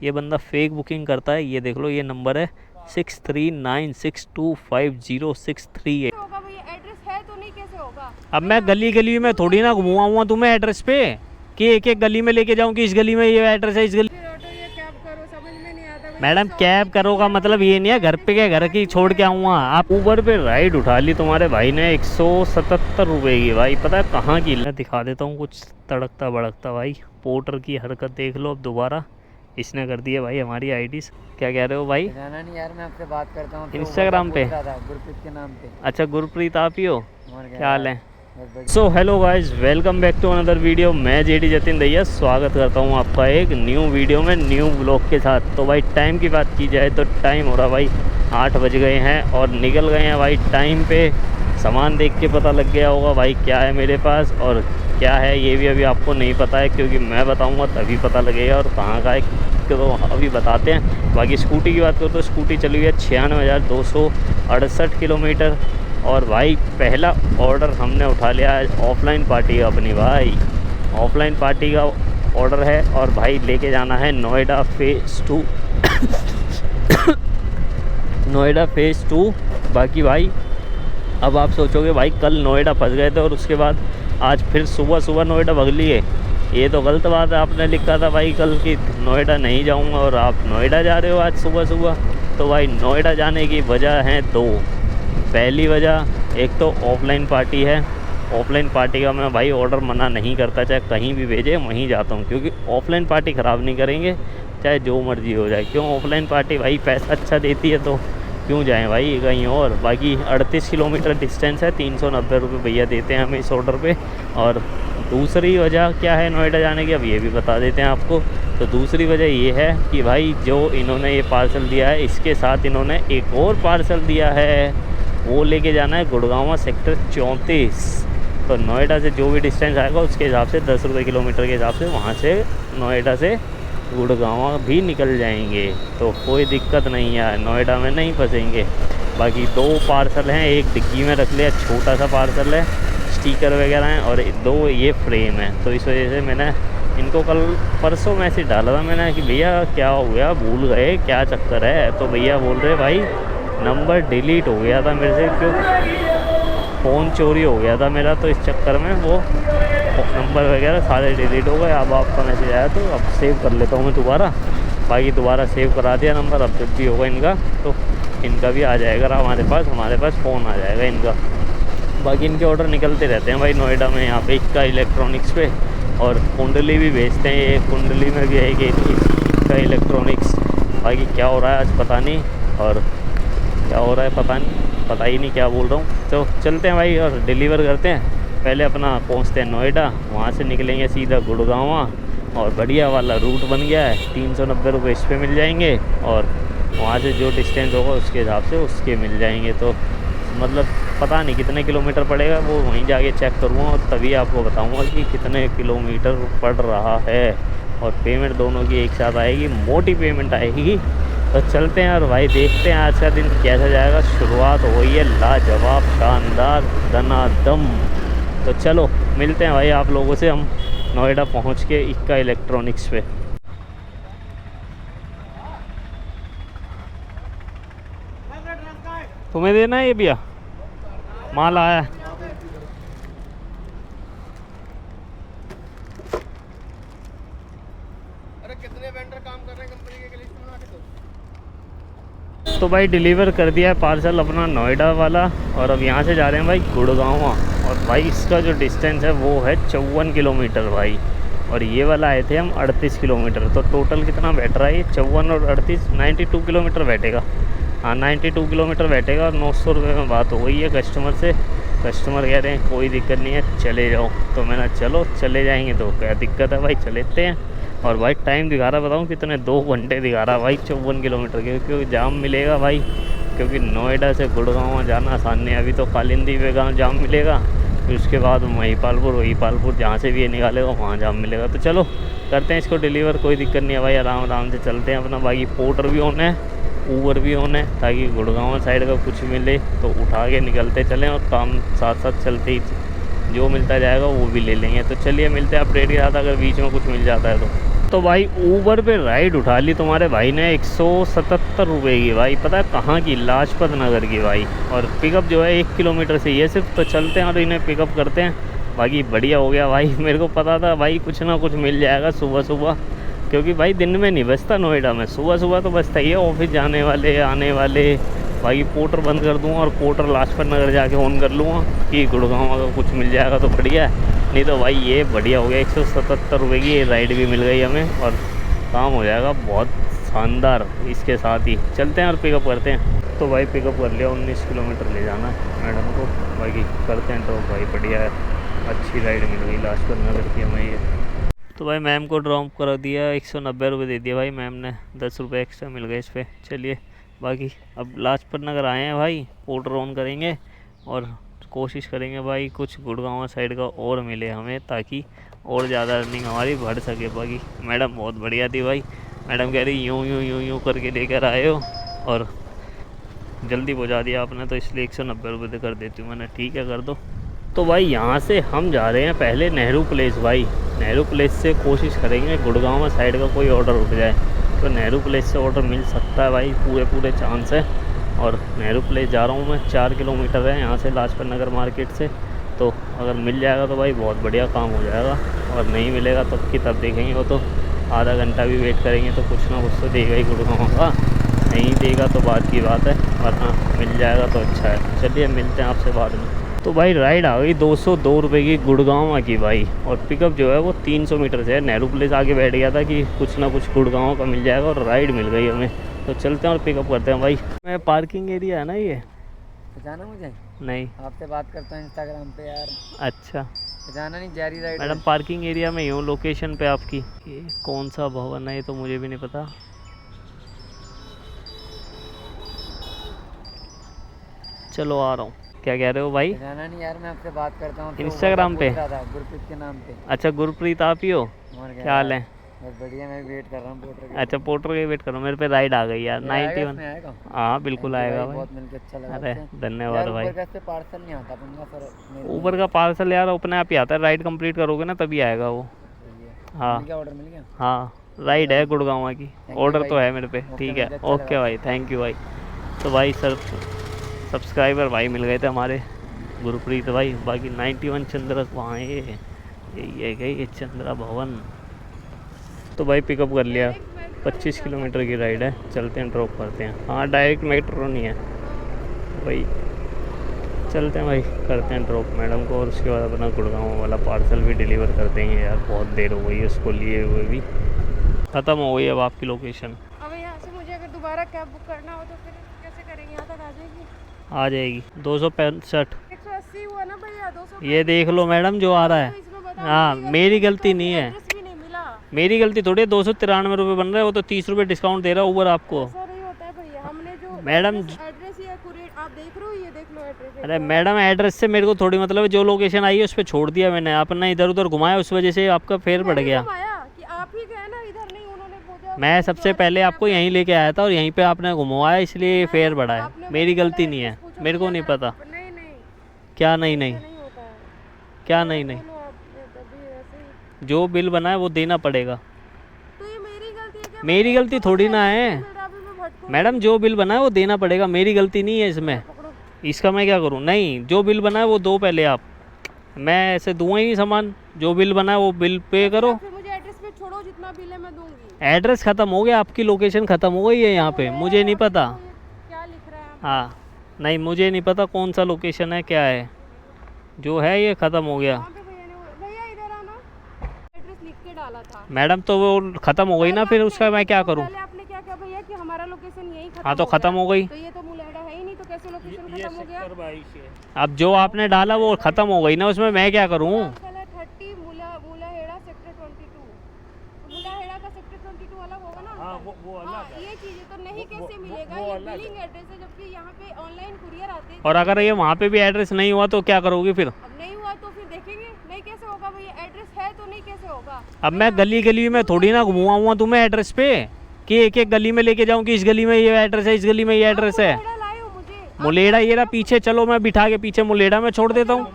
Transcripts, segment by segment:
ये बंदा fake booking करता है। ये देख लो, ये नंबर है 6396250638। होगा भैया, एड्रेस है तो नहीं, कैसे होगा? अब मैं गली गली में थोड़ी ना घुमाऊंगा तुम्हें एड्रेस पे कि एक एक गली में लेके जाऊं कि इस गली में ये एड्रेस है, इस गली। फिर ऑटो या कैब करो, समझ में नहीं आता भैया। मैडम कैब करोगा मतलब ये नहीं है घर पे, क्या घर की छोड़ के आऊँगा। आप ऊबर पे राइड उठा ली तुम्हारे भाई ने 177 रुपये की। भाई पता है कहाँ की? मैं दिखा देता हूँ कुछ तड़कता भड़कता। भाई पोर्टर की हरकत देख लो अब दोबारा। इसने कर दी है भाई हमारी आईडी। क्या कह रहे हो भाई? जाना नहीं यार, मैं आपसे बात करता हूँ इंस्टाग्राम पे। गुरप्रीत के नाम पे। अच्छा गुरप्रीत आप ही हो? और क्या हाल है? बस बढ़िया। So hello guys, welcome back to another video. मैं जेडी जतिन दैया स्वागत करता हूँ आपका एक न्यू वीडियो में, न्यू ब्लॉग के साथ। तो भाई टाइम की बात की जाए तो टाइम हो रहा भाई 8 बज गए हैं और निकल गए हैं भाई टाइम पे। सामान देख के पता लग गया होगा भाई क्या है मेरे पास और क्या है ये भी अभी आपको नहीं पता है, क्योंकि मैं बताऊँगा तभी पता लगेगा और कहाँ का है तो अभी बताते हैं। बाकी स्कूटी की बात करो तो स्कूटी चली हुई है 96,268 किलोमीटर। और भाई पहला ऑर्डर हमने उठा लिया है ऑफलाइन पार्टी का अपनी। भाई ऑफलाइन पार्टी का ऑर्डर है और भाई लेके जाना है नोएडा फेज़ 2 नोएडा फेज़ 2। बाकी भाई अब आप सोचोगे भाई कल नोएडा फंस गए थे और उसके बाद आज फिर सुबह सुबह नोएडा भग लिए। ये तो गलत बात है। आपने लिखा था भाई कल की नोएडा नहीं जाऊंगा और आप नोएडा जा रहे हो आज सुबह सुबह। तो भाई नोएडा जाने की वजह है दो। पहली वजह एक तो ऑफलाइन पार्टी है। ऑफलाइन पार्टी का मैं भाई ऑर्डर मना नहीं करता, चाहे कहीं भी भेजे वहीं जाता हूँ, क्योंकि ऑफलाइन पार्टी ख़राब नहीं करेंगे चाहे जो मर्जी हो जाए। क्यों? ऑफलाइन पार्टी भाई पैसा अच्छा देती है तो क्यों जाएं भाई कहीं और। बाकी 38 किलोमीटर डिस्टेंस है, 390 रुपये भैया देते हैं हमें इस ऑर्डर पे। और दूसरी वजह क्या है नोएडा जाने की, अब ये भी बता देते हैं आपको। तो दूसरी वजह ये है कि भाई जो इन्होंने ये पार्सल दिया है इसके साथ इन्होंने एक और पार्सल दिया है, वो लेके जाना है गुड़गांव सेक्टर 34। तो नोएडा से जो भी डिस्टेंस आएगा उसके हिसाब से 10 रुपये किलोमीटर के हिसाब से वहाँ से नोएडा से गुड़गांव भी निकल जाएंगे। तो कोई दिक्कत नहीं है, नोएडा में नहीं फंसेंगे। बाकी 2 पार्सल हैं, एक डिक्की में रख लिया छोटा सा पार्सल है, स्टिकर वगैरह हैं, और 2 ये फ्रेम है। तो इस वजह से मैंने इनको कल परसों मैसेज डाला था मैंने कि भैया क्या हो गया, भूल गए क्या चक्कर है। तो भैया बोल रहे भाई नंबर डिलीट हो गया था मेरे से, क्यों फ़ोन चोरी हो गया था मेरा, तो इस चक्कर में वो नंबर वगैरह सारे डिलीट हो गए। अब आपका मैसेज आया तो अब सेव कर लेता हूँ मैं दोबारा। बाकी दोबारा सेव करा दिया नंबर, अब जब भी होगा इनका तो इनका भी आ जाएगा हमारे पास फ़ोन आ जाएगा इनका। बाकी इनके ऑर्डर निकलते रहते हैं भाई नोएडा में, यहाँ पे इक्का इलेक्ट्रॉनिक्स पे। और कुंडली भी बेचते हैं, ये कुंडली में भी है कि इक्का इलेक्ट्रॉनिक्स। बाकी क्या हो रहा है आज पता नहीं, और क्या हो रहा है पता ही नहीं क्या बोल रहा हूँ। तो चलते हैं भाई और डिलीवर करते हैं। पहले अपना पहुँचते हैं नोएडा, वहाँ से निकलेंगे सीधा गुड़गांव और बढ़िया वाला रूट बन गया है, 390 रुपये इस पर मिल जाएंगे और वहाँ से जो डिस्टेंस होगा उसके हिसाब से उसके मिल जाएंगे। तो मतलब पता नहीं कितने किलोमीटर पड़ेगा, वो वहीं जाके चेक करूँगा और तभी आपको बताऊँगा कि कितने किलोमीटर पड़ रहा है। और पेमेंट दोनों की एक साथ आएगी, मोटी पेमेंट आएगी। तो चलते हैं और भाई देखते हैं आज का दिन कैसा जाएगा। शुरुआत हो गई है लाजवाब शानदार दनादम। तो चलो मिलते हैं भाई आप लोगों से हम नोएडा पहुंच के इक्का इलेक्ट्रॉनिक्स पे। तुम्हें देना है ये भैया, माल आया है। अरे कितने वेंडर काम कर रहे हैं कंपनी के लिस्ट बना के दो। तो भाई डिलीवर कर दिया है पार्सल अपना नोएडा वाला और अब यहाँ से जा रहे हैं भाई गुड़गांव। और भाई इसका जो डिस्टेंस है वो है 54 किलोमीटर भाई, और ये वाला आए थे हम 38 किलोमीटर। तो टोटल कितना बैठ रहा है ये 54 और 38, 92 किलोमीटर बैठेगा। हाँ 92 किलोमीटर बैठेगा और 900 रुपये में बात हो गई है कस्टमर से। कस्टमर कह रहे हैं कोई दिक्कत नहीं है चले जाओ। तो मैंने चलो चले जाएंगे, तो क्या दिक्कत है भाई चलेते हैं। और भाई टाइम दिखा रहा बताऊँ कितने, 2 घंटे दिखा रहा भाई 54 किलोमीटर के, क्योंकि जाम मिलेगा भाई, क्योंकि नोएडा से गुड़गांव जाना आसान नहीं। अभी तो कालिंदी पे गाँव जाम मिलेगा, फिर उसके बाद महिपालपुर जहाँ से भी ये निकालेगा वहाँ जाम मिलेगा। तो चलो करते हैं इसको डिलीवर, कोई दिक्कत नहीं है भाई, आराम से चलते हैं अपना। बाकी पोर्टर भी ऑन है, ऊबर भी ऑन है, ताकि गुड़गांव साइड का कुछ मिले तो उठा के निकलते चलें और काम साथ साथ चलते ही जो मिलता जाएगा वो भी ले लेंगे। तो चलिए मिलते हैं अपडेट के साथ, अगर बीच में कुछ मिल जाता है तो। तो भाई ऊबर पे राइड उठा ली तुम्हारे भाई ने 177 रुपये की भाई, पता है कहाँ की, लाजपत नगर की भाई। और पिकअप जो है 1 किलोमीटर से ये सिर्फ, तो चलते हैं और इन्हें पिकअप करते हैं। बाकी बढ़िया हो गया भाई, मेरे को पता था भाई कुछ ना कुछ मिल जाएगा सुबह सुबह, क्योंकि भाई दिन में नहीं बचता नोएडा में, सुबह सुबह तो बचता ही है, ऑफिस जाने वाले आने वाले। बाकी पोर्टर बंद कर दूँगा और पोर्टर लाजपत नगर जाके फ़ोन कर लूँगा कि गुड़गांव अगर कुछ मिल जाएगा तो बढ़िया है, नहीं तो भाई ये बढ़िया हो गया। 177 रुपये की ये राइड भी मिल गई हमें और काम हो जाएगा बहुत शानदार। इसके साथ ही चलते हैं और पिकअप करते हैं। तो भाई पिकअप कर लिया, 19 किलोमीटर ले जाना है मैडम को। बाकी करते हैं तो भाई बढ़िया है, अच्छी राइड मिल गई लाजपत नगर की हमें ये। तो भाई मैम को ड्रॉप कर दिया, 190 रुपये दे दिया भाई मैम ने, 10 रुपये एक्स्ट्रा मिल गए इस पर। चलिए बाकी अब लाजपत नगर आए हैं भाई, पोर्टर ऑन करेंगे और कोशिश करेंगे भाई कुछ गुड़गांव साइड का और मिले हमें, ताकि और ज़्यादा अर्निंग हमारी बढ़ सके। बाकी मैडम बहुत बढ़िया थी भाई, मैडम कह रही यूँ यूँ यूँ यूँ करके लेकर आए हो और जल्दी पहुँचा दिया आपने, तो इसलिए 190 रुपये कर देती हूँ मैंने, ठीक है कर दो। तो भाई यहाँ से हम जा रहे हैं पहले नेहरू प्लेस भाई, नेहरू प्लेस से कोशिश करेंगे गुड़गांव साइड का कोई ऑर्डर उठ जाए, तो नेहरू प्लेस से ऑर्डर मिल सकता है भाई, पूरे चांस है। और नेहरू प्लेस जा रहा हूँ मैं, 4 किलोमीटर है यहाँ से लाजपत नगर मार्केट से, तो अगर मिल जाएगा तो भाई बहुत बढ़िया काम हो जाएगा, और नहीं मिलेगा तब की तब देखेंगे, वो तो आधा घंटा भी वेट करेंगे तो कुछ ना कुछ तो देगा ही गुड़गांव का, नहीं देगा तो बात की बात है, वरना मिल जाएगा तो अच्छा है। चलिए मिलते हैं आपसे बाद में। तो भाई राइड आ गई 202 रुपये की गुड़गांव की भाई, और पिकअप जो है वो 300 मीटर से है। नेहरू प्लेस आगे बैठ गया था कि कुछ ना कुछ गुड़गांव का मिल जाएगा, और राइड मिल गई हमें, तो चलते हैं और पिकअप करते हैं भाई। मैं पार्किंग एरिया है ना ये, जाना मुझे नहीं आपसे बात करता हूँ इंस्टाग्राम पे यार। अच्छा जाना नहीं, जारी राइड। मैडम पार्किंग एरिया में हूँ, लोकेशन पे आपकी। ये कौन सा भवन है ये तो मुझे भी नहीं पता। चलो आ रहा हूँ। क्या कह रहे हो भाई? जाना नहीं यार, मैं आपसे बात करता हूँ। इंस्टाग्राम पे गुरप्रीत के नाम पे। अच्छा गुरप्रीत आप ही हो, क्या हाल है? बस बढ़िया, मैं वेट कर रहा हूँ पोर्टर के। अच्छा पोर्टर के वेट करो, मेरे पे राइड आ गई यार 91। हाँ बिल्कुल आएगा भाई, बहुत मिलके अच्छा लगा। अरे धन्यवाद भाई। ऊबर का पार्सल नहीं आता पंगा सर, ऊबर का पार्सल यार अपने आप ही आता है, राइड कंप्लीट करोगे ना तभी आएगा वो। हाँ ऑर्डर मिल गया। हाँ राइड है गुड़गांव की, ऑर्डर तो है मेरे पे, ठीक है ओके भाई, थैंक यू भाई। तो भाई सर सब्सक्राइबर भाई मिल गए थे हमारे गुरप्रीत भाई। बाकी 91 चंद्रा वहाँ है, यही है गई चंद्रा भवन। तो भाई पिकअप कर लिया, 25 किलोमीटर की राइड है, चलते हैं ड्रॉप करते हैं। हाँ डायरेक्ट मेट्रो नहीं है भाई, चलते हैं भाई करते हैं ड्रॉप मैडम को, और उसके बाद अपना गुड़गांव वाला पार्सल भी डिलीवर कर देंगे यार, बहुत देर हो गई है उसको लिए हुए भी। ख़त्म हो गई अब आपकी लोकेशन। अब यहाँ से मुझे अगर दोबारा कैब बुक करना हो तो फिर कैसे करेंगे? यहाँ तक आ जाएगी? आ जाएगी 265। 180 हुआ ना भैया, 200। ये देख लो मैडम जो आ रहा है। हाँ मेरी गलती नहीं है, भी नहीं मिला। मेरी गलती थोड़ी है। 293 रुपये बन रहे हैं, वो तो 30 रुपये डिस्काउंट दे रहा है ऊबर आपको। ऐसा नहीं होता है भैया, हमने जो मैडम एड्रेस या कुरियर आप देख रहे हो, ये देख लो एड्रेस। अरे मैडम एड्रेस से मेरे को थोड़ी मतलब है, जो लोकेशन आई है उस पर छोड़ दिया मैंने, अपना इधर उधर घुमाया, उस वजह से आपका फेयर बढ़ गया। कि आप ही गए ना इधर, नहीं उन्होंने पूछा। मैं सबसे पहले आपको यहीं लेके आया था और यहीं पे आपने घुमाया, इसलिए फेयर बढ़ा है। मेरी गलती नहीं है, मेरे को नहीं पता। नहीं नहीं क्या नहीं नहीं, नहीं होता है। क्या नहीं नहीं, बोलो आप, तभी ऐसे ही। जो बिल बना है वो देना पड़ेगा। तो ये मेरी गलती है क्या? मेरी गलती थोड़ी ना है मेरा भी मैं भटकूं। मैडम, जो बिल बना है वो देना पड़ेगा, मेरी गलती नहीं है इसमें। पकड़ो। इसका मैं क्या करूं? नहीं, जो बिल बना है वो दो पहले आप, मैं ऐसे दूंगा ही नहीं सामान। जो बिल बना है वो बिल पे करो। फिर मुझे एड्रेस पे छोड़ो, जितना बिल है मैं दूंगी। एड्रेस ख़त्म हो गया, आपकी लोकेशन ख़त्म हो गई है यहाँ पे, मुझे नहीं पता। क्या लिख रहा है? हाँ नहीं मुझे नहीं पता कौन सा लोकेशन है क्या है, जो है ये ख़त्म हो गया। वहाँ पे भैया इधर आना, एड्रेस लिख के डाला था मैडम तो वो ख़त्म हो गई ना, फिर उसका मैं क्या करूँ? पहले आपने क्या कहा भैया कि हमारा लोकेशन यही खत्म हाँ तो ख़त्म हो गई। तो ये तो मुलेड़ा है ही नहीं, तो कैसे लोकेशन खत्म हो गया? अब जो आपने डाला वो ख़त्म हो गई ना, उसमें मैं क्या करूँ? 30 मुलाहेड़ा सेक्टर 22, मुलाहेड़ा का सेक्टर 22 वाला होगा ना? हाँ वो अलग है। ये चीज़ें तो नहीं कैसे मिलेगा? ये बिलिंग एड्रेस है, जबकि यहाँ पे ऑनलाइन कुरियर आते हैं। और अगर ये वहाँ पे भी एड्रेस नहीं हुआ तो क्या करोगी फिर? अब नहीं हुआ तो फिर देखेंगे, नहीं कैसे होगा भैया? एड्रेस है तो नहीं कैसे होगा? अब मैं गली गली में थोड़ी ना घुमाऊँगा तुम्हें एड्रेस पे, कि एक एक गली में लेके जाऊँ कि इस गली में ये एड्रेस है, इस गली में ये एड्रेस है। मुलेड़ा ये रहा पीछे, चलो मैं बिठा के पीछे मुलेड़ा में छोड़ देता हूँ।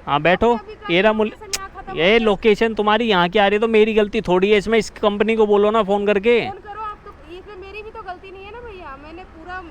हाँ बैठो, ये रहा था ये लोकेशन तुम्हारी यहाँ की आ रही है तो मेरी गलती थोड़ी है इसमें। इस कंपनी को बोलो ना फ़ोन करके। फोन करो आप तो, इसमें मेरी भी तो गलती नहीं है ना भैया। मैंने पूरा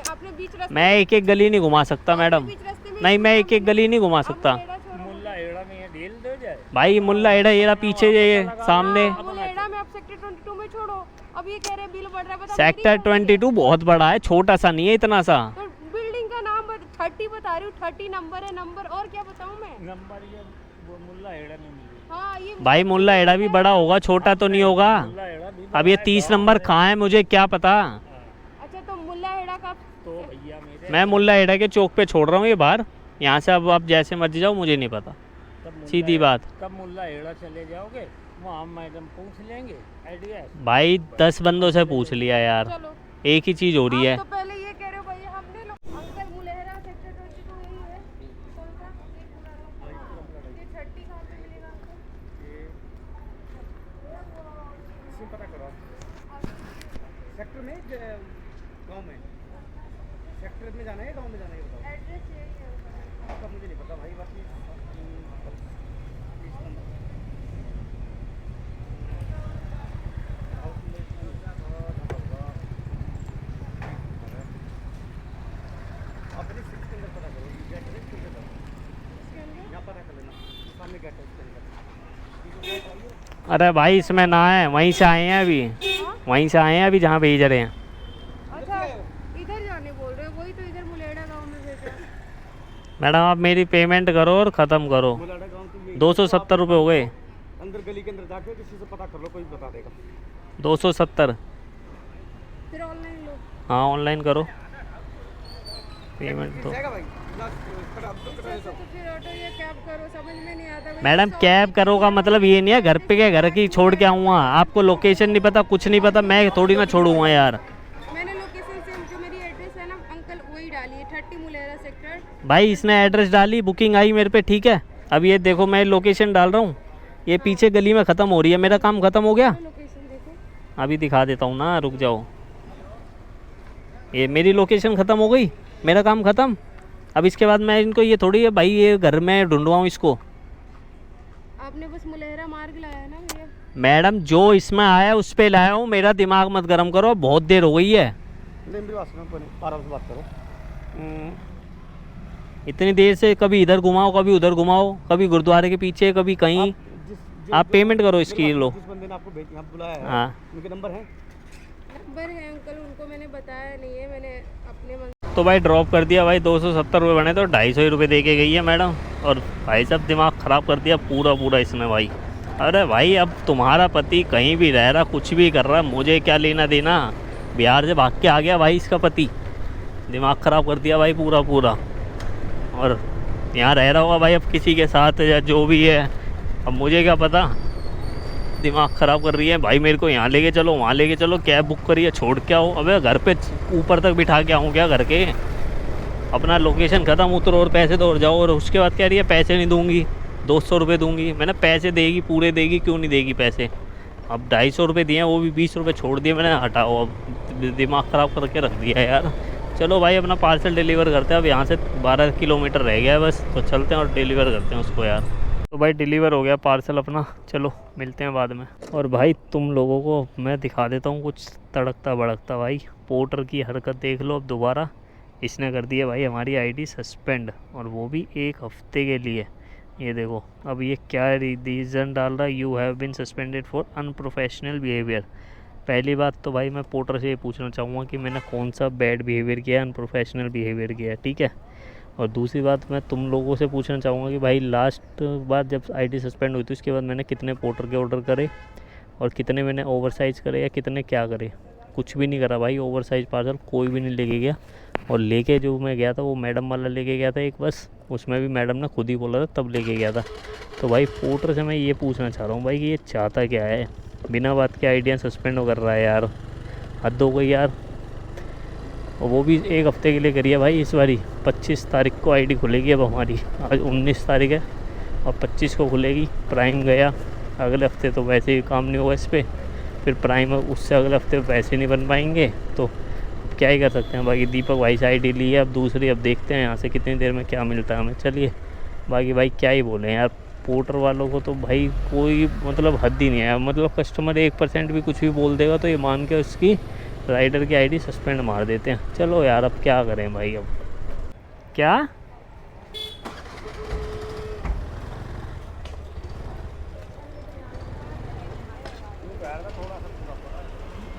आपने बीच रास्ते मैं एक एक गली नहीं घुमा सकता मैडम। बीच रास्ते में नहीं, मैं एक एक गली नहीं घुमा सकता मुल्ला एड़ा में ये ढील दे जाए। भाई। मुल्ला एड़ा ये रहा पीछे ये सामने। मुलेड़ा में आप सेक्टर 22 में छोड़ो। अब ये कह रहे हैं बिल बढ़ रहा है, बता सेक्टर 22 बहुत बड़ा है, छोटा सा नहीं है इतना सा। तो बिल्डिंग का नाम 30 बता रही हूँ, 30 नंबर है। नंबर और क्या बताऊँ मैं? नंबर ये वो मुल्ला एड़ा में मिली। हाँ ये भाई मुल्ला एड़ा भी बड़ा होगा, छोटा तो नहीं होगा। मुल्ला एड़ा भी अब ये 30 नंबर कहाँ है मुझे क्या पता। अच्छा तो मुल्ला हेड़ा का तो भैया मेरे मैं मुल्ला एड़ा के चौक पे छोड़ रहा हूँ ये बाहर। यहाँ से अब आप जैसे मर्जी जाओ, मुझे नहीं पता, सीधी बात। कब मुल्ला एड़ा चले जाओगे वहाँ मैडम पूछ लेंगे एड्रेस। भाई 10 बंदों से पूछ लिया यार, चलो एक ही चीज़ हो रही है। आप तो पहले ये कह रहे हो भैया हमने अंकल मुलेहरा सेक्टर 22 यही है। कौन सा ये 30 कहाँ पे मिलेगा आपको? इसमें पता करो सेक्टर में गांव में, सेक्टर में जाना है गांव में जाना है ये बताओ। एड्रेस यही है। आपका मुझे नहीं पता भाई। बाकी अपनी सीट के अंदर पता करो, गेट है इसके अंदर, यहाँ पता कर लेना सामने गेट है इसके अंदर। अरे भाई इसमें ना है, वहीं से आए हैं अभी, वहीं से आए हैं अभी जहाँ भेज रहे हैं। अच्छा इधर जाने बोल रहे हो, वही तो इधर मुलेहरा गांव में भेजा। मैडम आप मेरी पेमेंट करो और ख़त्म करो। मुलाड़ा गाँव तो ये 270 रुपये हो गए। अंदर गली के अंदर जाके किसी से पता कर लो, कोई बता देगा। 270। फिर ऑनलाइन लो। हाँ ऑनलाइन करो पेमेंट तो। जाएगा भाई खड़ा अब तो कटा तो फिर ऑटो या कैब करो, समझ में नहीं आता। मैडम कैब करो का मतलब ये नहीं है घर पे के घर की छोड़ के आऊँगा। आपको लोकेशन नहीं पता, कुछ नहीं पता, मैं थोड़ी ना छोड़ूंगा यार। मैंने लोकेशन से जो मेरी एड्रेस है ना अंकल वही डाली है, 30 मुलेहरा सेक्टर। भाई इसने एड्रेस डाली, बुकिंग आई मेरे पे, ठीक है। अब ये देखो मैं लोकेशन डाल रहा हूँ, ये पीछे गली में ख़त्म हो रही है। मेरा काम ख़त्म हो गया, लोकेशन देखो। अभी दिखा देता हूँ ना, रुक जाओ। ये मेरी लोकेशन ख़त्म हो गई, मेरा काम ख़त्म। अब इसके बाद मैं इनको ये थोड़ी है भाई ये घर में ढूंढवाऊँ इसको। आपने बस मुलेहरा मार्ग लाया है ना भैया। मैडम जो इसमें आया उस पे लाया हूँ, मेरा दिमाग मत गर्म करो, बहुत देर हो गई है। नहीं मेरी बात सुनो, आराम से बात करो। इतनी देर से कभी इधर घुमाओ, कभी उधर घुमाओ, कभी गुरुद्वारे के पीछे, कभी कहीं। आप पेमेंट करो इसकी लो। जिस बंदे ने आपको यहाँ बुलाया है हाँ उनके नंबर है? नंबर है अंकल, उनको मैंने बताया नहीं है, मैंने अपने मन तो भाई ड्रॉप कर दिया भाई। 270 रुपये बने तो 250 रुपये दे के गई है मैडम। और भाई साहब दिमाग ख़राब कर दिया पूरा पूरा इसने भाई। अरे भाई अब तुम्हारा पति कहीं भी रह रहा, कुछ भी कर रहा, मुझे क्या लेना देना। बिहार से भाग के आ गया भाई इसका पति, दिमाग ख़राब कर दिया भाई पूरा पूरा। और यहाँ रह रहा होगा भाई अब किसी के साथ या जो भी है, अब मुझे क्या पता। दिमाग ख़राब कर रही है भाई, मेरे को यहाँ लेके चलो, वहाँ लेके चलो, कैब बुक करिए, छोड़ के आओ। अबे घर पे ऊपर तक बिठा के आऊँ क्या घर के? अपना लोकेशन ख़त्म, उतरो और पैसे दो और जाओ। और उसके बाद कह रही है पैसे नहीं दूंगी, 200 रुपये दूंगी। मैंने पैसे देगी, पूरे देगी, क्यों नहीं देगी पैसे। अब 250 रुपये दिए, वो भी 20 रुपये छोड़ दिए मैंने, हटाओ। अब दिमाग ख़राब करके रख दिया यार। चलो भाई अपना पार्सल डिलीवर करते हैं। अब यहाँ से 12 किलोमीटर रह गया है बस, तो चलते हैं और डिलीवर करते हैं उसको यार। तो भाई डिलीवर हो गया पार्सल अपना, चलो मिलते हैं बाद में। और भाई तुम लोगों को मैं दिखा देता हूँ कुछ तड़कता भड़कता। भाई पोर्टर की हरकत देख लो अब दोबारा। इसने कर दी है भाई हमारी आईडी सस्पेंड, और वो भी 1 हफ्ते के लिए। ये देखो अब ये क्या रीज़न डाल रहा है, you have been suspended for unprofessional behaviour. पहली बात तो भाई मैं पोर्टर से ये पूछना चाहूँगा कि मैंने कौन सा बैड बिहेवियर किया, अनप्रोफेशनल बिहेवियर किया, ठीक है। और दूसरी बात मैं तुम लोगों से पूछना चाहूँगा कि भाई लास्ट बार जब आईडी सस्पेंड हुई थी उसके बाद मैंने कितने पोर्टर के ऑर्डर करे, और कितने मैंने ओवरसाइज़ करे, या कितने क्या करे। कुछ भी नहीं करा भाई, ओवरसाइज़ पार्सल कोई भी नहीं लेके गया। और लेके जो मैं गया था वो मैडम वाला लेके गया था एक, बस उसमें भी मैडम ने खुद ही बोला था तब लेके गया था। तो भाई पोर्टर से मैं ये पूछना चाह रहा हूँ भाई कि ये चाहता क्या है, बिना बात के आईडियाँ सस्पेंड कर रहा है यार, हद हो गई यार। और वो भी 1 हफ्ते के लिए करी है भाई। इस बारी 25 तारीख को आईडी खुलेगी अब हमारी, आज 19 तारीख है और 25 को खुलेगी। प्राइम गया, अगले हफ्ते तो वैसे ही काम नहीं होगा इस पर, फिर प्राइम उससे अगले हफ्ते पैसे नहीं बन पाएंगे, तो क्या ही कर सकते हैं। बाकी दीपक भाई से आईडी ली है अब दूसरी, अब देखते हैं यहाँ से कितनी देर में क्या मिलता है हमें। चलिए बाकी भाई क्या ही बोलें यार, पोर्टर वालों को तो भाई कोई मतलब हद ही नहीं है। मतलब कस्टमर 1% भी कुछ भी बोल देगा तो ये मान के उसकी राइडर की आईडी सस्पेंड मार देते हैं। चलो यार अब क्या करें भाई। अब क्या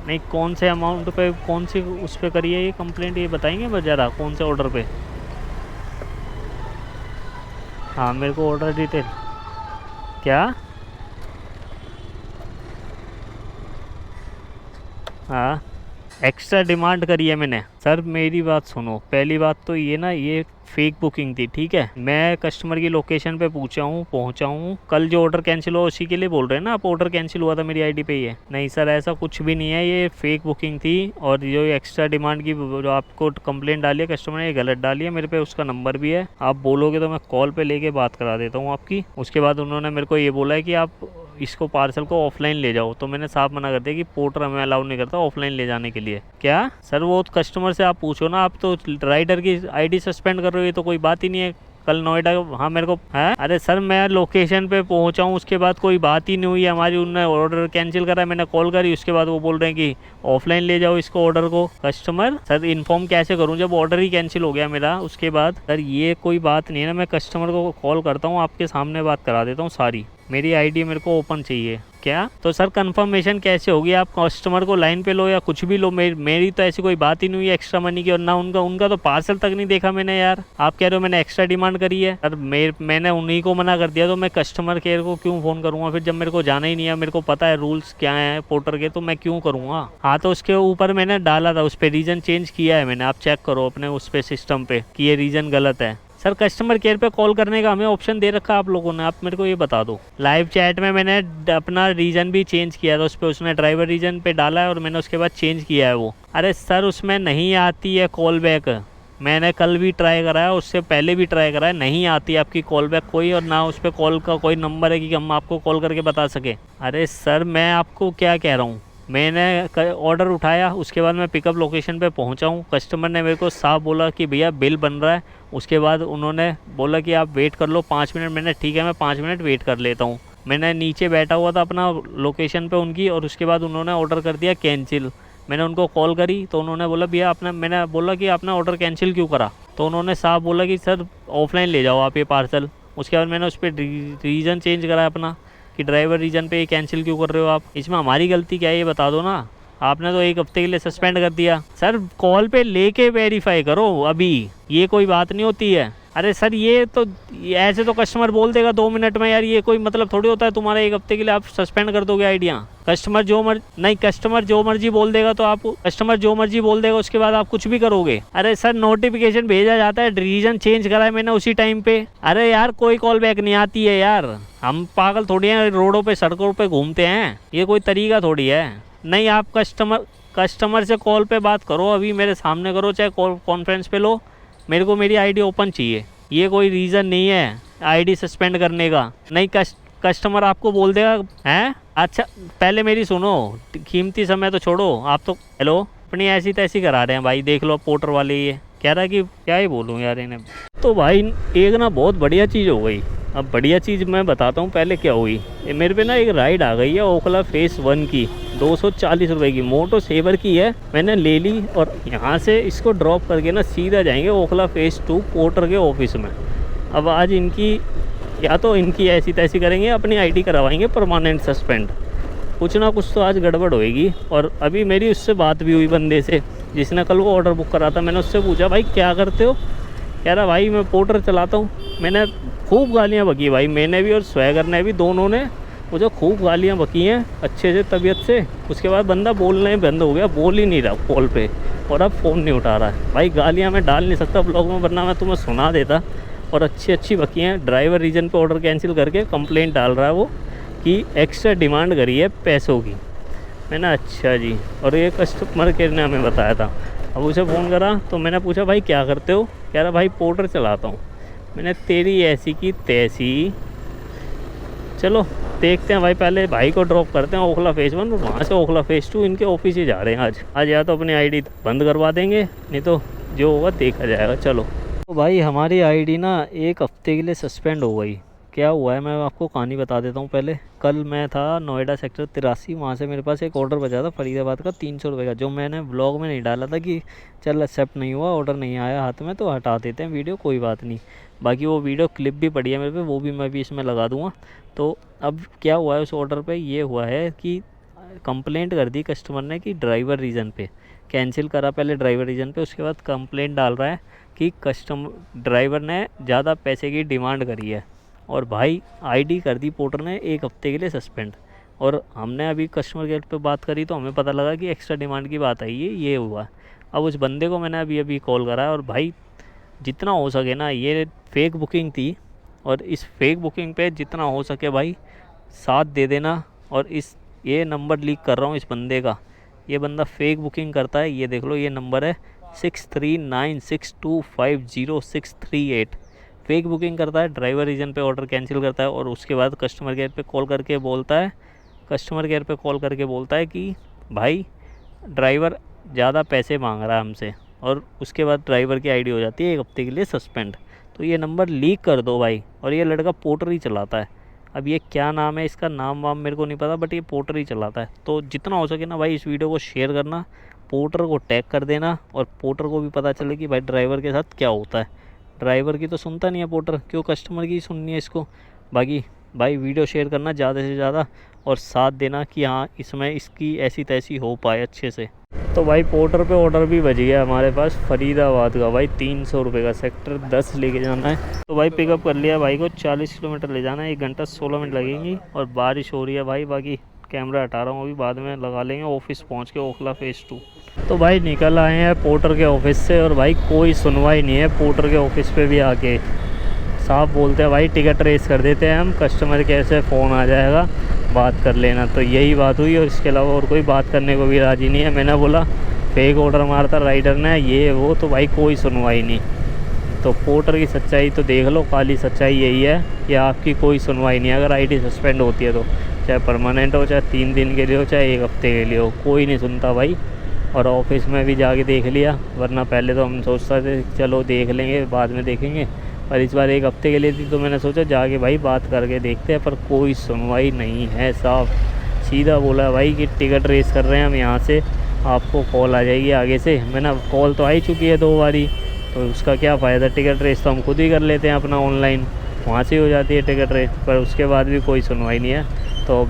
नहीं, कौन से अमाउंट पे, कौन सी उस पे करी है ये कंप्लेंट, ये बताएंगे बस ज़रा, कौन से ऑर्डर पे? हाँ मेरे को ऑर्डर डिटेल। क्या? हाँ एक्स्ट्रा डिमांड करी है मैंने। सर मेरी बात सुनो, पहली बात तो ये ना, ये फेक बुकिंग थी, ठीक है। मैं कस्टमर की लोकेशन पे पहुंचा हूँ। कल जो ऑर्डर कैंसिल हुआ उसी के लिए बोल रहे हैं ना आप? ऑर्डर कैंसिल हुआ था मेरी आईडी पे ही है। नहीं सर ऐसा कुछ भी नहीं है, ये फेक बुकिंग थी। और जो एक्स्ट्रा डिमांड की जो आपको कंप्लेंट डाली है कस्टमर ने, ये गलत डाली है। मेरे पे उसका नंबर भी है, आप बोलोगे तो मैं कॉल पे लेके बात करा देता हूँ आपकी। उसके बाद उन्होंने मेरे को ये बोला है कि आप इसको पार्सल को ऑफलाइन ले जाओ, तो मैंने साफ मना कर दिया कि पोर्टर हमें अलाउ नहीं करता ऑफलाइन ले जाने के लिए। क्या सर? वो कस्टमर से आप पूछो ना, आप तो राइडर की आईडी सस्पेंड कर रहे हो, ये तो कोई बात ही नहीं है। कल नोएडा, हाँ मेरे को है, अरे सर मैं लोकेशन पे पहुंचा हूँ, उसके बाद कोई बात ही नहीं हुई हमारी। उन्होंने ऑर्डर कैंसिल करा, मैंने कॉल करी, उसके बाद वो बोल रहे हैं कि ऑफलाइन ले जाओ इसको ऑर्डर को। कस्टमर सर इन्फॉर्म कैसे करूँ जब ऑर्डर ही कैंसिल हो गया मेरा? उसके बाद सर ये कोई बात नहीं है ना, मैं कस्टमर को कॉल करता हूँ, आपके सामने बात करा देता हूँ सारी। मेरी आईडी मेरे को ओपन चाहिए। क्या? तो सर कंफर्मेशन कैसे होगी? आप कस्टमर को लाइन पे लो या कुछ भी लो, मेरी तो ऐसी कोई बात ही नहीं हुई एक्स्ट्रा मनी की। और ना उनका तो पार्सल तक नहीं देखा मैंने यार। आप कह रहे हो मैंने एक्स्ट्रा डिमांड करी है। सर मैंने उन्हीं को मना कर दिया, तो मैं कस्टमर केयर को क्यों फ़ोन करूँगा फिर? जब मेरे को जाना ही नहीं है, मेरे को पता है रूल्स क्या है पोर्टर के, तो मैं क्यों करूँगा? हाँ तो उसके ऊपर मैंने डाला था, उस पर रीज़न चेंज किया है मैंने, आप चेक करो अपने उस पर सिस्टम पे कि ये रीज़न गलत है। सर कस्टमर केयर पे कॉल करने का हमें ऑप्शन दे रखा आप लोगों ने, आप मेरे को ये बता दो। लाइव चैट में मैंने अपना रीज़न भी चेंज किया था, उस पर उसने ड्राइवर रीज़न पे डाला है और मैंने उसके बाद चेंज किया है वो। अरे सर उसमें नहीं आती है कॉल बैक, मैंने कल भी ट्राई करा है, उससे पहले भी ट्राई करा है, नहीं आती आपकी कॉल बैक कोई, और ना उस पर कॉल का कोई नंबर है कि हम आपको कॉल करके बता सके। अरे सर मैं आपको क्या कह रहा हूँ, मैंने ऑर्डर उठाया, उसके बाद मैं पिकअप लोकेशन पे पहुंचा हूं, कस्टमर ने मेरे को साफ बोला कि भैया बिल बन रहा है। उसके बाद उन्होंने बोला कि आप वेट कर लो 5 मिनट। मैंने ठीक है मैं 5 मिनट वेट कर लेता हूं। मैंने नीचे बैठा हुआ था अपना लोकेशन पे उनकी, और उसके बाद उन्होंने ऑर्डर कर दिया कैंसिल। मैंने उनको कॉल करी तो उन्होंने बोला भैया मैंने बोला कि आपने ऑर्डर कैंसिल क्यों करा? तो उन्होंने साफ बोला कि सर ऑफलाइन ले जाओ आप ये पार्सल। उसके बाद मैंने उस पर रीज़न चेंज करा अपना कि ड्राइवर रीजन पे ये कैंसिल क्यों कर रहे हो आप? इसमें हमारी गलती क्या है ये बता दो ना। आपने तो 1 हफ्ते के लिए सस्पेंड कर दिया। सर कॉल पे लेके वेरीफाई करो अभी, ये कोई बात नहीं होती है। अरे सर ये तो ऐसे तो कस्टमर बोल देगा 2 मिनट में यार, ये कोई मतलब थोड़ी होता है तुम्हारा 1 हफ्ते के लिए आप सस्पेंड कर दोगे आइडिया। कस्टमर जो मर्जी बोल देगा तो आप, कस्टमर जो मर्जी बोल देगा उसके बाद आप कुछ भी करोगे। अरे सर नोटिफिकेशन भेजा जाता है, रीजन चेंज करा है मैंने उसी टाइम पे। अरे यार कोई कॉल बैक नहीं आती है यार, हम पागल थोड़ी हैं, रोडों पे सड़कों पे घूमते हैं, ये कोई तरीका थोड़ी है। नहीं आप कस्टमर से कॉल पे बात करो, अभी मेरे सामने करो, चाहे कॉन्फ्रेंस पे लो, मेरे को मेरी आईडी ओपन चाहिए। ये कोई रीज़न नहीं है आईडी सस्पेंड करने का। नहीं कस्टमर आपको बोल देगा हैं। अच्छा पहले मेरी सुनो, कीमती समय तो छोड़ो, आप तो हेलो अपनी ऐसी तैसी करा रहे हैं भाई, देख लो पोर्टर वाले ये कह रहा है कि क्या ही बोलूँ यार इन्हें। तो भाई एक ना बहुत बढ़िया चीज़ हो गई। अब बढ़िया चीज़ मैं बताता हूँ पहले क्या हुई। मेरे पे ना एक राइड आ गई है ओखला फेज़ 1 की, 240 रुपये की, मोटो सेवर की है। मैंने ले ली और यहाँ से इसको ड्रॉप करके ना सीधा जाएंगे ओखला फेज़ 2 पोर्टर के ऑफिस में। अब आज इनकी या तो इनकी ऐसी तैसी करेंगे, अपनी आईडी करवाएंगे परमानेंट सस्पेंड, कुछ ना कुछ तो आज गड़बड़ होएगी। और अभी मेरी उससे बात भी हुई बंदे से जिसने कल वो ऑर्डर बुक करा था। मैंने उससे पूछा भाई क्या करते हो? कह रहा भाई मैं पोर्टर चलाता हूँ। मैंने खूब गालियाँ बकी भाई, मैंने भी और स्वैगर ने भी, दोनों ने मुझे खूब गालियाँ बकी हैं अच्छे से तबीयत से। उसके बाद बंदा बोलना ही बंद हो गया, बोल ही नहीं रहा कॉल पे, और अब फ़ोन नहीं उठा रहा है। भाई गालियाँ मैं डाल नहीं सकता ब्लॉग में, वरना मैं तुम्हें सुना देता। और अच्छी बकी हैं। ड्राइवर रीजन पे ऑर्डर कैंसिल करके कंप्लेंट डाल रहा है वो कि एक्स्ट्रा डिमांड करी है पैसों की। मैंने अच्छा जी, और ये कस्टमर केयर ने हमें बताया था। अब उसे फ़ोन करा तो मैंने पूछा भाई क्या करते हो? कह रहा भाई पोर्टर चलाता हूँ। मैंने तेरी ऐसी की तैसी। चलो देखते हैं भाई, पहले भाई को ड्रॉप करते हैं ओखला फेज़ 1 और वहाँ से ओखला फेज़ 2 इनके ऑफिस ही जा रहे हैं आज या तो अपनी आईडी बंद करवा देंगे, नहीं तो जो होगा देखा जाएगा। चलो तो भाई हमारी आईडी ना 1 हफ्ते के लिए सस्पेंड हो गई। क्या हुआ है, मैं आपको कहानी बता देता हूँ पहले। कल मैं था नोएडा सेक्टर 83, वहाँ से मेरे पास एक ऑर्डर बचा था फरीदाबाद का 300 रुपये का, जो मैंने व्लॉग में नहीं डाला था कि चल एक्सेप्ट नहीं हुआ, ऑर्डर नहीं आया हाथ में तो हटा देते हैं वीडियो, कोई बात नहीं। बाकी वो वीडियो क्लिप भी पड़ी है मेरे पे, वो भी मैं भी इसमें लगा दूँगा। तो अब क्या हुआ है उस ऑर्डर पर, ये हुआ है कि कंप्लेंट कर दी कस्टमर ने कि ड्राइवर रीज़न पे कैंसिल करा, पहले ड्राइवर रीज़न पे, उसके बाद कंप्लेंट डाल रहा है कि कस्टमर ड्राइवर ने ज़्यादा पैसे की डिमांड करी है। और भाई आईडी कर दी पोर्टर ने 1 हफ्ते के लिए सस्पेंड। और हमने अभी कस्टमर केयर पे बात करी तो हमें पता लगा कि एक्स्ट्रा डिमांड की बात आई है, ये हुआ। अब उस बंदे को मैंने अभी कॉल करा है, और भाई जितना हो सके ना, ये फेक बुकिंग थी, और इस फेक बुकिंग पे जितना हो सके भाई साथ दे देना। और ये नंबर लीक कर रहा हूँ इस बंदे का, ये बंदा फेक बुकिंग करता है, ये देख लो, ये नंबर है 6396250638। फेक बुकिंग करता है, ड्राइवर रीजन पे ऑर्डर कैंसिल करता है, और उसके बाद कस्टमर केयर पे कॉल करके बोलता है कि भाई ड्राइवर ज़्यादा पैसे मांग रहा है हमसे, और उसके बाद ड्राइवर की आईडी हो जाती है 1 हफ्ते के लिए सस्पेंड। तो ये नंबर लीक कर दो भाई। और ये लड़का पोर्टर ही चलाता है, अब ये क्या नाम है इसका, नाम वाम मेरे को नहीं पता, बट ये पोर्टर ही चलाता है। तो जितना हो सके ना भाई इस वीडियो को शेयर करना, पोर्टर को टैग कर देना, और पोर्टर को भी पता चले कि भाई ड्राइवर के साथ क्या होता है। ड्राइवर की तो सुनता नहीं है पोर्टर, क्यों कस्टमर की सुननी है इसको। बाकी भाई वीडियो शेयर करना ज़्यादा से ज़्यादा, और साथ देना कि हाँ इसमें इसकी ऐसी तैसी हो पाए अच्छे से। तो भाई पोर्टर पे ऑर्डर भी बच गया हमारे पास फरीदाबाद का भाई 300 रुपये का, सेक्टर 10 लेके जाना है। तो भाई पिकअप कर लिया भाई को, 40 किलोमीटर ले जाना है, 1 घंटा 16 मिनट लगेंगी, और बारिश हो रही है भाई। बाकी कैमरा हटा रहा हूँ, अभी बाद में लगा लेंगे। ऑफिस पहुँच के ओखला फेज़ 2। तो भाई निकल आए हैं पोर्टर के ऑफिस से, और भाई कोई सुनवाई नहीं है पोर्टर के ऑफिस पे भी आके। साहब बोलते हैं भाई टिकट रेस कर देते हैं हम, कस्टमर केयर से फ़ोन आ जाएगा, बात कर लेना। तो यही बात हुई, और इसके अलावा और कोई बात करने को भी राज़ी नहीं है। मैंने बोला फेक ऑर्डर मारता राइडर ने, ये वो, तो भाई कोई सुनवाई नहीं। तो पोर्टर की सच्चाई तो देख लो, काली सच्चाई यही है कि आपकी कोई सुनवाई नहीं। अगर आईडी सस्पेंड होती है तो चाहे परमानेंट हो, चाहे 3 दिन के लिए हो, चाहे 1 हफ्ते के लिए हो, कोई नहीं सुनता भाई। और ऑफिस में भी जाके देख लिया, वरना पहले तो हम सोचते थे चलो देख लेंगे बाद में देखेंगे, पर इस बार 1 हफ्ते के लिए थी तो मैंने सोचा जाके भाई बात करके देखते हैं। पर कोई सुनवाई नहीं है साहब। सीधा बोला भाई कि टिकट रेस कर रहे हैं हम यहाँ से, आपको कॉल आ जाएगी आगे से। मैंने कॉल तो आ ही चुकी है 2 बारी, तो उसका क्या फ़ायदा। टिकट रेस तो हम खुद ही कर लेते हैं अपना ऑनलाइन, वहाँ से हो जाती है टिकट रेस, पर उसके बाद भी कोई सुनवाई नहीं है। तो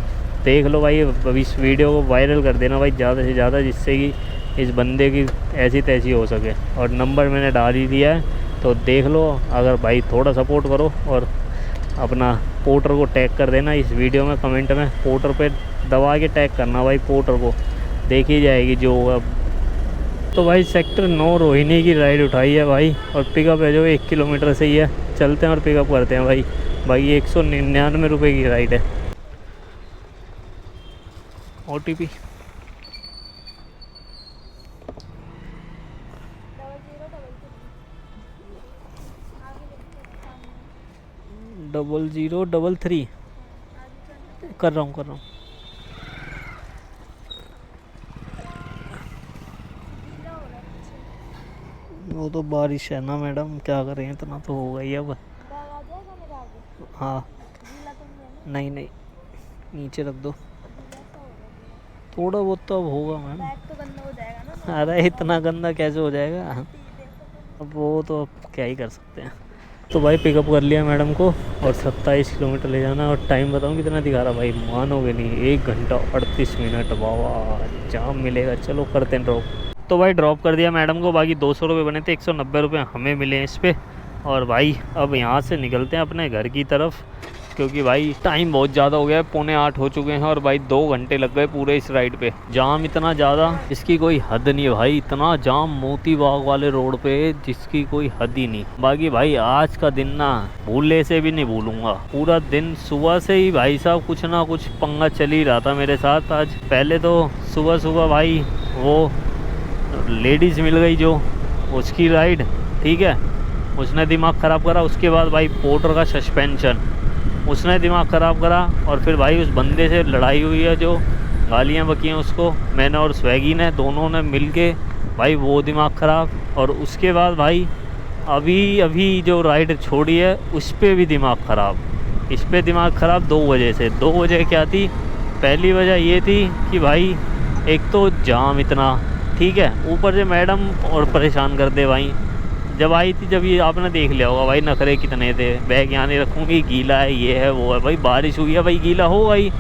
देख लो भाई, अभी इस वीडियो को वायरल कर देना भाई ज़्यादा से ज़्यादा, जिससे कि इस बंदे की ऐसी तैसी हो सके। और नंबर मैंने डाल ही दिया है, तो देख लो। अगर भाई थोड़ा सपोर्ट करो, और अपना पोर्टर को टैग कर देना इस वीडियो में, कमेंट में पोर्टर पे दबा के टैग करना भाई पोर्टर को, देखी जाएगी जो होगा। तो भाई सेक्टर 9 रोहिणी की राइड उठाई है भाई, और पिकअप है जो 1 किलोमीटर से ही है। चलते हैं और पिकअप करते हैं भाई। 199 रुपये की राइड है। OTP 0033 कर रहा हूँ। वो तो बारिश है ना मैडम, क्या करें, इतना तो होगा ही अब। हाँ नहीं नीचे रख दो, थोड़ा बहुत तो अब होगा मैम। तो गंदा हो जाएगा ना। अरे इतना गंदा कैसे हो जाएगा, अब वो तो अब क्या ही कर सकते हैं। तो भाई पिकअप कर लिया मैडम को, और 27 किलोमीटर ले जाना। और टाइम बताऊँ कितना दिखा रहा भाई, मानोगे नहीं, 1 घंटा 38 मिनट। वाह जाम मिलेगा। चलो करते हैं ड्रॉप। तो भाई ड्रॉप कर दिया मैडम को। बाकी 200 रुपये बने थे, 190 रुपये हमें मिले हैं इस पर। और भाई अब यहाँ से निकलते हैं अपने घर की तरफ, क्योंकि भाई टाइम बहुत ज़्यादा हो गया है, 7:45 हो चुके हैं। और भाई 2 घंटे लग गए पूरे इस राइड पे। जाम इतना ज़्यादा, इसकी कोई हद नहीं है भाई। इतना जाम मोती बाग वाले रोड पे जिसकी कोई हद ही नहीं। बाकी भाई आज का दिन ना भूलने से भी नहीं भूलूंगा। पूरा दिन सुबह से ही भाई साहब कुछ ना कुछ पंगा चल ही रहा था मेरे साथ आज। पहले तो सुबह भाई वो लेडीज़ मिल गई जो, उसकी राइड ठीक है, उसने दिमाग ख़राब करा। उसके बाद भाई पोर्टर का सस्पेंशन, उसने दिमाग ख़राब करा। और फिर भाई उस बंदे से लड़ाई हुई है, जो गालियाँ बकी हैं उसको, मैंने और स्वैगी ने, दोनों ने मिल के भाई वो दिमाग ख़राब। और उसके बाद भाई अभी जो राइड छोड़ी है उस पर भी दिमाग ख़राब। इस पे दिमाग ख़राब 2 वजह से। 2 वजह क्या थी? पहली वजह ये थी कि भाई एक तो जाम इतना, ठीक है, ऊपर से मैडम और परेशान कर दे भाई। जब आई थी, जब ये आपने देख लिया होगा भाई नखरे कितने थे, बैग यहाँ नहीं रखूँगी, गीला है, ये है वो है। भाई बारिश हुई है भाई, गीला हो भाई,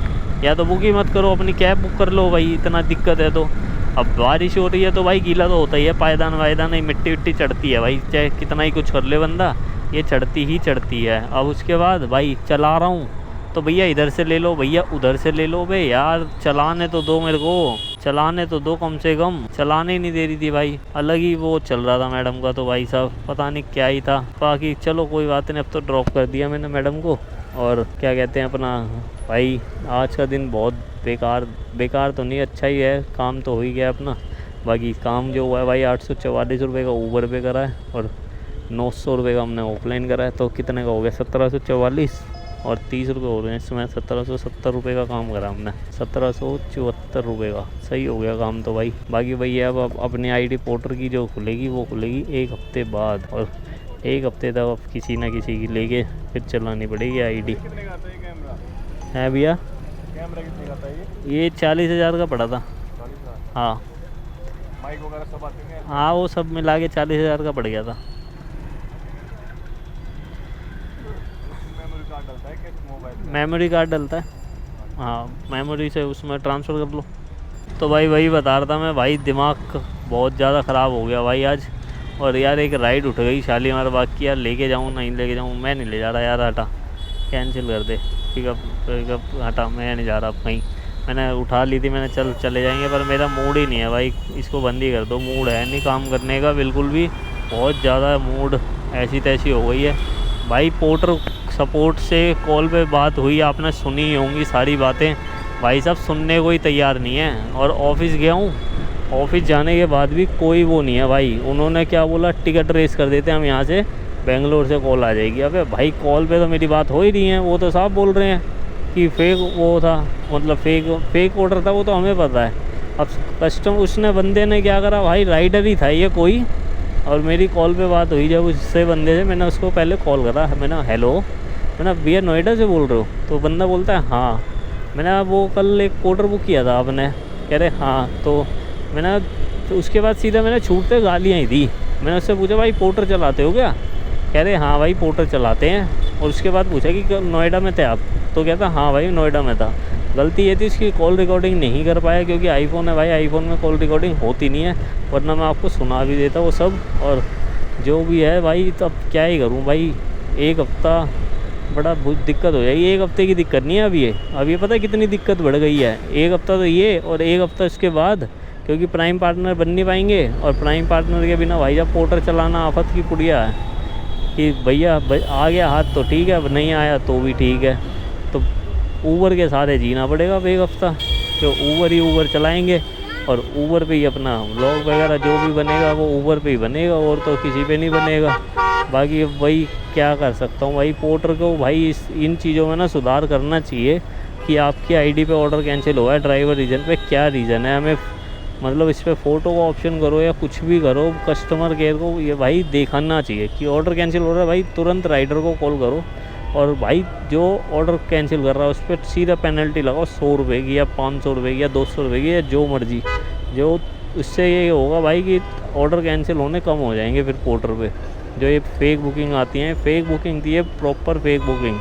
या तो बुक ही मत करो, अपनी कैब बुक कर लो भाई, इतना दिक्कत है तो। अब बारिश हो रही है तो भाई गीला तो होता ही है, पायदान वायदान नहीं, मिट्टी विट्टी चढ़ती है भाई, चाहे कितना ही कुछ कर ले बंदा, ये चढ़ती ही चढ़ती है। अब उसके बाद भाई चला रहा हूँ तो भैया इधर से ले लो, भैया उधर से ले लो, बे यार चलाने तो दो मेरे को, चलाने तो दो कम से कम। चलाने ही नहीं दे रही थी भाई, अलग ही वो चल रहा था मैडम का, तो भाई साहब पता नहीं क्या ही था। बाकी चलो कोई बात नहीं, अब तो ड्रॉप कर दिया मैंने मैडम को। और क्या कहते हैं अपना भाई, आज का दिन बहुत बेकार तो नहीं, अच्छा ही है, काम तो हो ही गया अपना। बाकी काम जो हुआ है भाई 844 रुपये का ऊबर पे करा है और 900 रुपये का हमने ऑफलाइन करा है, तो कितने का हो गया 1744 और 30 रुपये हो रहे हैं इसमें। 1770 रुपये का काम करा हमने, 1774 रुपये का, सही हो गया काम तो भाई। बाकी भैया अब अपनी आईडी पोर्टर की जो खुलेगी वो खुलेगी 1 हफ्ते बाद, और 1 हफ्ते तक अब किसी ना किसी की लेके फिर चलानी पड़ेगी आईडी। है भैया कैमरा कितने का था ये? ये 40,000 का पड़ा था। 40,000। हाँ माइक वगैरह सब आते हैं? हाँ, वो सब मिला के 40,000 का पड़ गया था। मेमोरी कार्ड डलता है कि मोबाइल में? मेमोरी कार्ड डलता है, हाँ, मेमोरी से उसमें ट्रांसफ़र कर लो। तो भाई वही बता रहा था मैं भाई, दिमाग बहुत ज़्यादा ख़राब हो गया भाई आज। और यार एक राइड उठ गई शालीमार बाग की, यार लेके जाऊँ नहीं लेके जाऊँ, मैं नहीं ले जा रहा यार, हटा कैंसिल कर दे, पिकअप हटा, मैं नहीं जा रहा अब कहीं। मैंने उठा ली थी, मैंने चले जाएंगे, पर मेरा मूड ही नहीं है भाई, इसको बंद ही कर दो, मूड है नहीं काम करने का बिल्कुल भी, बहुत ज़्यादा मूड ऐसी तैसी हो गई है भाई। पोर्टर सपोर्ट से कॉल पे बात हुई, आपने सुनी ही होंगी सारी बातें, भाई साहब सुनने को ही तैयार नहीं है। और ऑफिस गया हूँ, ऑफिस जाने के बाद भी कोई वो नहीं है भाई। उन्होंने क्या बोला, टिकट रेस कर देते हैं हम यहाँ से, बेंगलोर से कॉल आ जाएगी। अबे भाई कॉल पे तो मेरी बात हो ही रही है, वो तो साफ बोल रहे हैं कि फेक वो था, मतलब फेक ऑर्डर था, वो तो हमें पता है। अब उसने बंदे ने क्या करा भाई, राइडर ही था ये कोई, और मेरी कॉल पे बात हुई जब उससे बंदे से, मैंने उसको पहले कॉल करा, मैंने हेलो, मैंने भैया नोएडा से बोल रहे हो? तो बंदा बोलता है हाँ। मैंने वो कल एक ऑर्डर बुक किया था आपने, कह रहे हाँ। तो मैंने तो उसके बाद सीधा मैंने छूटते गालियाँ ही दी। मैंने उससे पूछा भाई पोर्टर चलाते हो क्या? कह रहे हाँ भाई पोर्टर चलाते हैं। और उसके बाद पूछा कि नोएडा में थे आप? तो कहता हाँ भाई नोएडा में था। गलती ये थी इसकी, कॉल रिकॉर्डिंग नहीं कर पाया, क्योंकि आईफोन है भाई, आईफोन में कॉल रिकॉर्डिंग होती नहीं है, वरना मैं आपको सुना भी देता वो सब। और जो भी है भाई, तो अब क्या ही करूँ भाई, 1 हफ्ता बड़ा दिक्कत हो जाएगी। 1 हफ्ते की दिक्कत नहीं है अब ये पता है कितनी दिक्कत बढ़ गई है। 1 हफ्ता तो ये, और 1 हफ्ता इसके बाद, क्योंकि प्राइम पार्टनर बन नहीं पाएंगे, और प्राइम पार्टनर के बिना भाई जब पोर्टर चलाना आफत की पुड़िया है कि भैया आ गया हाथ तो ठीक है, अब नहीं आया तो भी ठीक है। तो ऊबर के साथ जीना पड़ेगा अब 1 हफ्ता, जो ऊबर चलाएंगे, और ऊबर पे ही अपना व्लॉग वगैरह जो भी बनेगा वो ऊबर पे ही बनेगा, और तो किसी पे नहीं बनेगा। बाकी अब वही क्या कर सकता हूँ भाई, पोर्टर को भाई इन चीज़ों में ना सुधार करना चाहिए कि आपकी आईडी पे ऑर्डर कैंसिल हुआ है, ड्राइवर रीजन पे क्या रीज़न है, हमें मतलब इस पर फ़ोटो का ऑप्शन करो या कुछ भी करो, कस्टमर केयर को ये भाई दिखाना चाहिए कि ऑर्डर कैंसिल हो रहा है, भाई तुरंत राइडर को कॉल करो, और भाई जो ऑर्डर कैंसिल कर रहा है उस पर सीधा पेनल्टी लगाओ 100 रुपये की या 500 रुपये की या 200 रुपये की, या जो मर्जी, जो उससे ये होगा भाई कि ऑर्डर कैंसिल होने कम हो जाएंगे फिर पोर्टर पे। जो ये फेक बुकिंग आती हैं, फेक बुकिंग थी ये, प्रॉपर फेक बुकिंग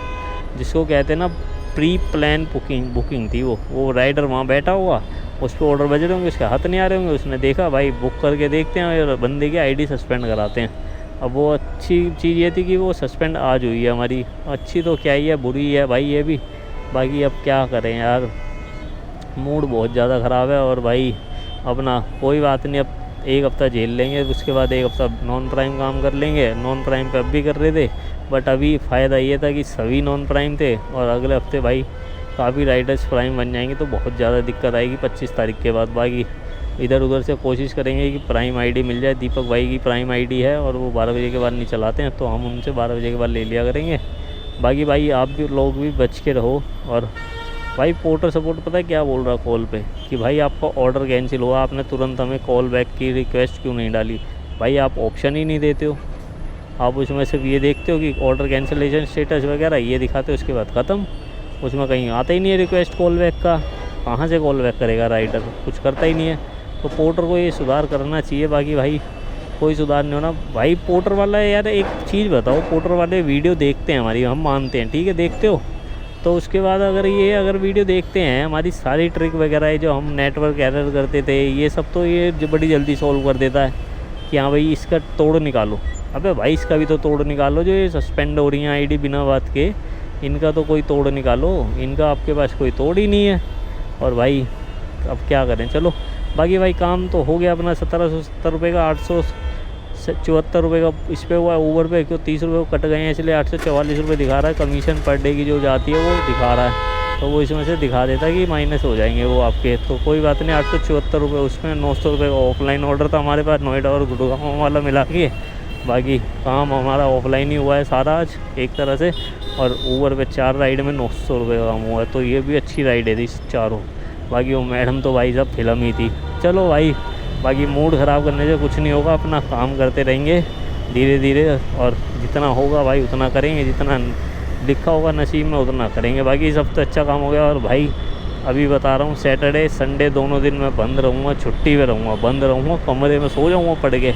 जिसको कहते हैं ना, प्री प्लान बुकिंग थी वो राइडर वहाँ बैठा हुआ, उस पर ऑर्डर बज रहे होंगे, उसके हाथ नहीं आ रहे होंगे, उसने देखा भाई बुक करके देखते हैं और बंदे की आईडी सस्पेंड कराते हैं। अब वो अच्छी चीज़ ये थी कि वो सस्पेंड आज हुई है हमारी, अच्छी तो क्या ही है, बुरी है भाई ये भी। बाकी अब क्या करें यार, मूड बहुत ज़्यादा ख़राब है। और भाई अपना कोई बात नहीं, अब 1 हफ्ता झेल लेंगे, उसके बाद 1 हफ्ता नॉन प्राइम काम कर लेंगे। नॉन प्राइम पे अब भी कर रहे थे, बट अभी फ़ायदा ये था कि सभी नॉन प्राइम थे, और अगले हफ्ते भाई काफ़ी राइडर्स प्राइम बन जाएंगे, तो बहुत ज़्यादा दिक्कत आएगी 25 तारीख के बाद। बाकी इधर उधर से कोशिश करेंगे कि प्राइम आईडी मिल जाए। दीपक भाई की प्राइम आईडी है, और वो 12 बजे के बाद नहीं चलाते हैं, तो हम उनसे 12 बजे के बाद ले लिया करेंगे। बाकी भाई आप भी लोग भी बच के रहो। और भाई पोर्टर सपोर्ट पता है क्या बोल रहा कॉल पे, कि भाई आपका ऑर्डर कैंसिल हुआ, आपने तुरंत हमें कॉल बैक की रिक्वेस्ट क्यों नहीं डाली? भाई आप ऑप्शन ही नहीं देते हो, आप उसमें सिर्फ ये देखते हो कि ऑर्डर कैंसिलेशन स्टेटस वगैरह ये दिखाते हो, उसके बाद ख़त्म। उसमें कहीं आता ही नहीं है रिक्वेस्ट कॉल बैक का, कहाँ से कॉल बैक करेगा राइडर, कुछ करता ही नहीं है। तो पोर्टर को ये सुधार करना चाहिए, बाकी भाई कोई सुधार नहीं होना भाई। पोर्टर वाला यार एक चीज़ बताओ, पोर्टर वाले वीडियो देखते हैं हमारी, हम मानते हैं ठीक है देखते हो, तो उसके बाद अगर वीडियो देखते हैं हमारी सारी ट्रिक वगैरह है जो हम नेटवर्क एरर करते थे ये सब, तो ये बड़ी जल्दी सॉल्व कर देता है कि हाँ भाई इसका तोड़ निकालो। अबे भाई इसका भी तो तोड़ निकालो, जो ये सस्पेंड हो रही हैं आईडी बिना बात के, इनका तो कोई तोड़ निकालो, इनका आपके पास कोई तोड़ ही नहीं है। और भाई अब क्या करें, चलो बाकी भाई काम तो हो गया अपना 1770 रुपये का, 874 रुपये का इस पर हुआ है। ऊबर पे क्यों 30 रुपये कट गए हैं इसलिए 844 रुपये दिखा रहा है। कमीशन पर डे की जो जाती है वो दिखा रहा है, तो वो इसमें से दिखा देता है कि माइनस हो जाएंगे वो आपके, तो कोई बात नहीं। 874 रुपये उसमें 900 रुपये का ऑफलाइन ऑर्डर था हमारे पास, नोएडा और गुड़गांव वाला मिला के। बाकी काम हमारा ऑफलाइन ही हुआ है सारा आज एक तरह से। और ऊबर पे 4 राइड में 900 रुपये का काम हुआ है, तो ये भी अच्छी राइड है थी चारों। बाकी वो मैडम तो भाई साहब फिल्म ही थी। चलो भाई बाकी मूड ख़राब करने से कुछ नहीं होगा, अपना काम करते रहेंगे धीरे धीरे, और जितना होगा भाई उतना करेंगे, जितना लिखा होगा नसीब में उतना करेंगे। बाकी सब तो अच्छा काम हो गया। और भाई अभी बता रहा हूँ सैटरडे संडे दोनों दिन मैं बंद रहूँगा, छुट्टी पे रहूँगा, बंद रहूँगा, कमरे में सो जाऊँगा पड़ के,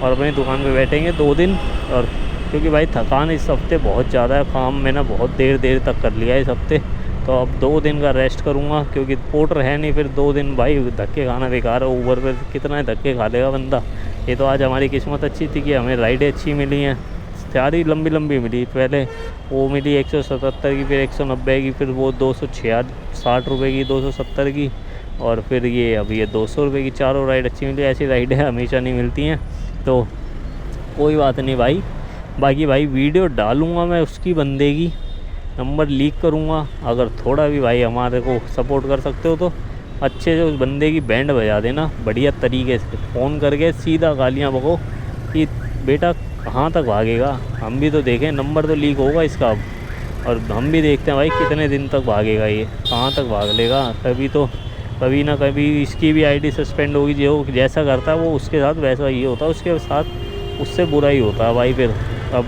और अपनी दुकान पे बैठेंगे 2 दिन। और क्योंकि भाई थकान इस हफ्ते बहुत ज़्यादा है, काम मैंने बहुत देर तक कर लिया है इस हफ्ते, तो अब 2 दिन का रेस्ट करूँगा क्योंकि पोर्टर है नहीं। फिर 2 दिन भाई धक्के खाना बेकार है, ऊबर पे कितना धक्के खा लेगा बंदा। ये तो आज हमारी किस्मत अच्छी थी कि हमें राइडें अच्छी मिली हैं, सारी लंबी मिली। पहले वो मिली 177 की, फिर 190 की, फिर वो 260 रुपये की, 270 की, और फिर ये अब ये 200 रुपये की। चारों राइड अच्छी मिली। ऐसी राइडें हमेशा नहीं मिलती हैं, तो कोई बात नहीं भाई। बाकी भाई वीडियो डालूँगा मैं उसकी बंदे की, नंबर लीक करूँगा। अगर थोड़ा भी भाई हमारे को सपोर्ट कर सकते हो तो अच्छे से उस बंदे की बैंड बजा देना बढ़िया तरीके से, फ़ोन करके सीधा गालियाँ बको कि बेटा कहाँ तक भागेगा, हम भी तो देखें, नंबर तो लीक होगा इसका अब, और हम भी देखते हैं भाई कितने दिन तक भागेगा ये, कहाँ तक भाग लेगा। कभी ना कभी इसकी भी आईडी सस्पेंड होगी। जो जैसा करता है वो उसके साथ वैसा ही होता है, उसके साथ उससे बुरा ही होता है भाई। फिर अब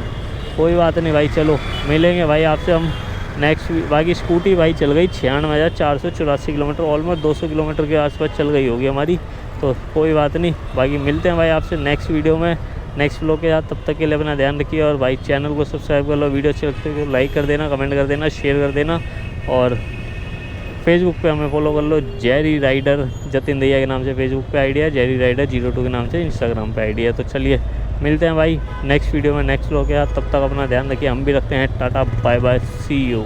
कोई बात नहीं भाई, चलो मिलेंगे भाई आपसे हम नेक्स्ट। बाकी स्कूटी भाई चल गई 96,484 किलोमीटर, ऑलमोस्ट 200 किलोमीटर के आसपास चल गई होगी हमारी, तो कोई बात नहीं। बाकी मिलते हैं भाई आपसे नेक्स्ट वीडियो में, नेक्स्ट व्लॉग के साथ। तब तक के लिए अपना ध्यान रखिए, और भाई चैनल को सब्सक्राइब कर लो, वीडियो अच्छी लगती है तो लाइक कर देना, कमेंट कर देना, शेयर कर देना, और फेसबुक पे हमें फॉलो कर लो, जेरी राइडर जतिन दैया के नाम से फेसबुक पे आईडी है, जेरी राइडर 02 के नाम से इंस्टाग्राम पे आईडी है। तो चलिए मिलते हैं भाई नेक्स्ट वीडियो में नेक्स्ट व्लॉग के साथ। तब तक अपना ध्यान रखिए, हम भी रखते हैं। Tata bye bye, see you.